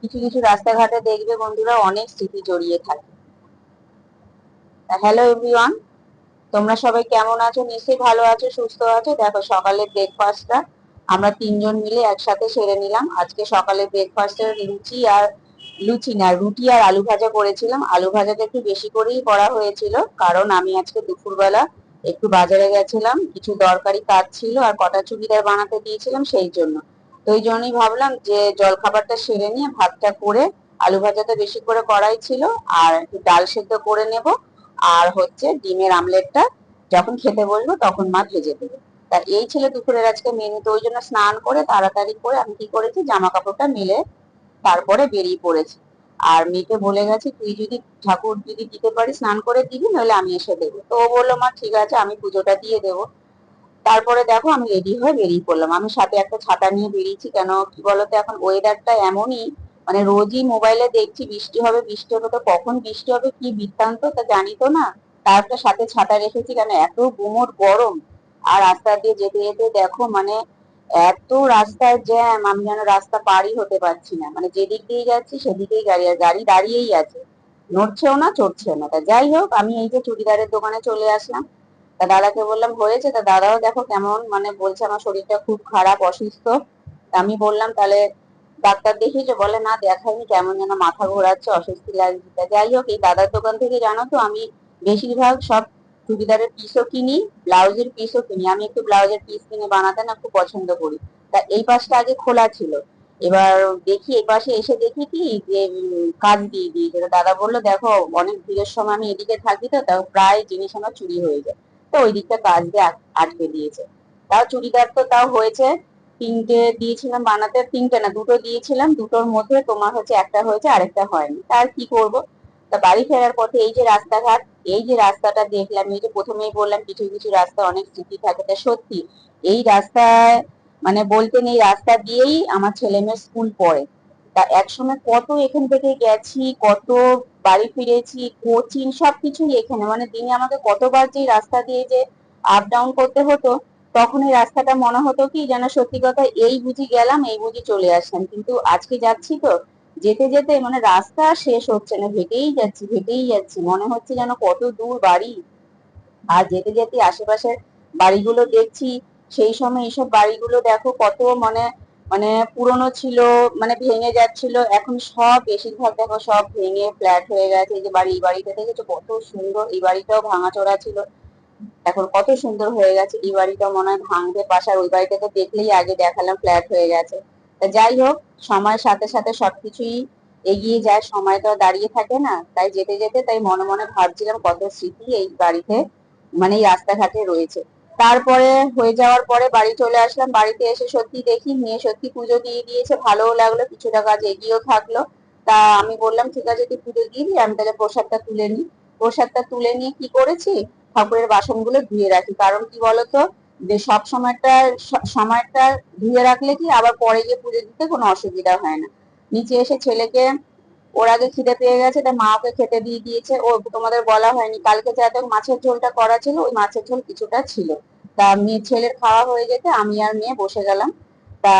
কিছু কিছু রাস্তাঘাটে দেখবে বন্ধুরা অনেক স্মৃতি জড়িয়ে থাকে। হ্যালো এভরিওয়ান, তোমরা সবাই কেমন আছো? নিশ্চয়ই ভালো আছো, সুস্থ আছো। দেখো সকালের ব্রেকফাস্টটা আমরা তিনজন মিলে একসাথে সেরে নিলাম। আজকে সকালে ব্রেকফাস্টে রুটি আর আলু ভাজা করেছিলাম। আলু ভাজাটা একটু বেশি করেই করা হয়েছিল, কারণ আমি আজকে দুপুরবেলা একটু বাজারে গেছিলাম, কিছু দরকারি কাজ ছিল আর কটা চুড়িদার বানাতে দিয়েছিলাম, সেই জন্য। তো ওই জন্যই ভাবলাম যে জলখাবারটা সেরে নিয়ে ভাতটা করে, আলু ভাজাটা বেশি করে করাই ছিল, আর একটু ডাল সেদ্ধ করে নেব। আর হচ্ছে ডিমের আমলেটটা যখন খেতে বসবো তখন মা ভেজে দেবে। তা এই ছিল দুপুরের আজকে মেনু। তো ওই জন্য স্নান করে তাড়াতাড়ি করে আমি কি করেছি, জামা কাপড়টা মেলে তারপরে বেরিয়ে পড়েছি। আর মেয়েকে বলে গেছি, তুই যদি ঠাকুর যদি দিতে পারিস স্নান করে দিবি, নইলে আমি এসে দেবো। তো ও বললো, মা ঠিক আছে, আমি পুজোটা দিয়ে দেবো। তারপরে দেখো আমি রেডি হয়ে বেরিয়ে পড়লাম। আমি সাথে একটা ছাতা নিয়ে বেরিয়েছি, কেন কি বলতো, এখন ওয়েদারটা এমনই, মানে রোজই মোবাইলে দেখছি বৃষ্টি হবে বৃষ্টি হবে, তো কখন বৃষ্টি হবে কি বৃত্তান্ত তা জানি তো না। তারপরে সাথে ছাতা রেখেছি, কেন এত গুমোট গরম। আর রাস্তা দিয়ে যেতে যেতে দেখো মানে এত রাস্তায় জ্যাম, আমি যেন রাস্তা পারই হতে পারছি না। মানে যেদিক দিয়ে যাচ্ছি সেদিকেই গাড়ি, আর গাড়ি দাঁড়িয়েই আছে, নড়ছেও না চড়ছেও না। তা যাই হোক, আমি এই যে চুড়িদারের দোকানে চলে আসলাম। তা দাদাকে বললাম হয়েছে, তা দাদাও দেখো কেমন মানে বলছে আমার শরীরটা খুব খারাপ, অসুস্থ। তা আমি বললাম তাহলে ডাক্তার দেখিয়েছো? বলে না দেখাইনি, কেমন যেন মাথা ঘোরাচ্ছে, অস্বস্তি লাগছে। তা যাই হোক, এই দাদার দোকান থেকে জানো তো আমি বেশিরভাগ সব চুড়িদারের পিসও কিনি, ব্লাউজের পিসও কিনি। আমি একটু ব্লাউজের পিস কিনে বানাতে না খুব পছন্দ করি। তা এই পাশটা আগে খোলা ছিল, এবার দেখি এই পাশে এসে দেখি কি যে কাজ দিয়ে দিয়েছে। তো দাদা বললো দেখো অনেক ভিড়ের সময় আমি এদিকে থাকি, তো তাও প্রায় জিনিস আমার চুরি হয়ে যায়। তো ওই দিকটা কাজ দিয়ে আটকে দিয়েছে। তাও চুড়িদার তো তাও হয়েছে, তিনটে দিয়েছিলাম বানাতে, তিনটে না দুটো দিয়েছিলাম, দুটোর মধ্যে তোমার হচ্ছে একটা হয়েছে আরেকটা হয়নি। তার কি করব। তা বাড়ি ফেরার পথে এই যে রাস্তাঘাট, এই যে রাস্তাটা দেখলাম, এই যে প্রথমেই বললাম কিছু কিছু রাস্তা অনেক স্মৃতি থাকে, তা সত্যি এই রাস্তায় মানে বলতে নেই, রাস্তা দিয়েই আমার ছেলে মেয়ের স্কুল পড়ে। তা একসময় কত এখান থেকে গেছি, কত বাড়ি ফিরেছি, কোচিং সবকিছুই এখানে, মানে দিনে আমাকে কতবার যে রাস্তা দিয়ে যে আপ ডাউন করতে হতো। তখন এই রাস্তাটা মনে হতো কি যেন সত্যি কথা, এই বুঝি গেলাম এই বুঝি চলে আসলাম। কিন্তু আজকে যাচ্ছি তো, যেতে যেতে মানে রাস্তা শেষ হচ্ছে না, হেঁটেই যাচ্ছি হেঁটেই যাচ্ছি, মনে হচ্ছে যেন কত দূর বাড়ি। আর যেতে যেতে আশেপাশের বাড়িগুলো দেখছি, সেই সময় এইসব বাড়িগুলো দেখো কত মানে মানে পুরনো ছিল, মানে ভেঙে যাচ্ছিল, এখন সব বেশিরভাগ দেখো সব ভেঙে ফ্ল্যাট হয়ে গেছে। এই যে বাড়ি, এই বাড়িটা দেখেছো কত সুন্দর, এই বাড়িটাও ভাঙাচোরা ছিল, এখন কত সুন্দর হয়ে গেছে। এই বাড়িটা মনে হয় ভাঙতে পাশার, ওই বাড়িটাকে দেখলেই আগে দেখালাম ফ্ল্যাট হয়ে গেছে। তা যাই হোক, সময়ের সাথে সাথে সবকিছুই এগিয়ে যায়, সময় তো দাঁড়িয়ে থাকে না। তাই যেতে যেতে তাই মনে মনে ভাবছিলাম কত স্মৃতি এই বাড়িতে, মানে এই রাস্তাঘাটে রয়েছে। তারপরে হয়ে যাওয়ার পরে বাড়ি চলে আসলাম। বাড়িতে এসে সত্যি দেখি মেয়ে সত্যি পুজো দিয়ে দিয়েছে, ভালোও লাগলো, কিছুটা কাজ এগিয়েও থাকলো। তা আমি বললাম ঠিক আছে তুই পুজো দিয়ে দি, আমি তাহলে প্রসাদটা তুলে নিই। প্রসাদটা তুলে নিয়ে কি করেছি, ঠাকুরের বাসনগুলো ধুয়ে রাখি। কারণ কি বলতো, যে সব সময়টা ধুয়ে রাখলে কি আবার পরে গিয়ে পুজো দিতে কোনো অসুবিধা হয় না। নিচে এসে ছেলেকে, ওর আগে খিদে পেয়ে গেছে, তা মা ওকে খেতে দিয়ে দিয়েছে। ও তোমাদের বলা হয়নি, কালকে যাতে মাছের ঝোলটা করা ছিল, ওই মাছের ঝোল কিছুটা ছিল। তা মেয়ে ছেলের খাওয়া হয়ে যেতে আমি আর মেয়ে বসে গেলাম। তা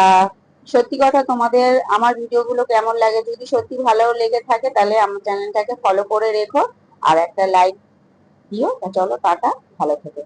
সত্যি কথা, তোমাদের আমার ভিডিওগুলো কেমন লাগে, যদি সত্যি ভালো লেগে থাকে তাহলে আমার চ্যানেলটাকে ফলো করে রেখো, আর একটা লাইক দিও। তা চলো টাটা, ভালো থেকো।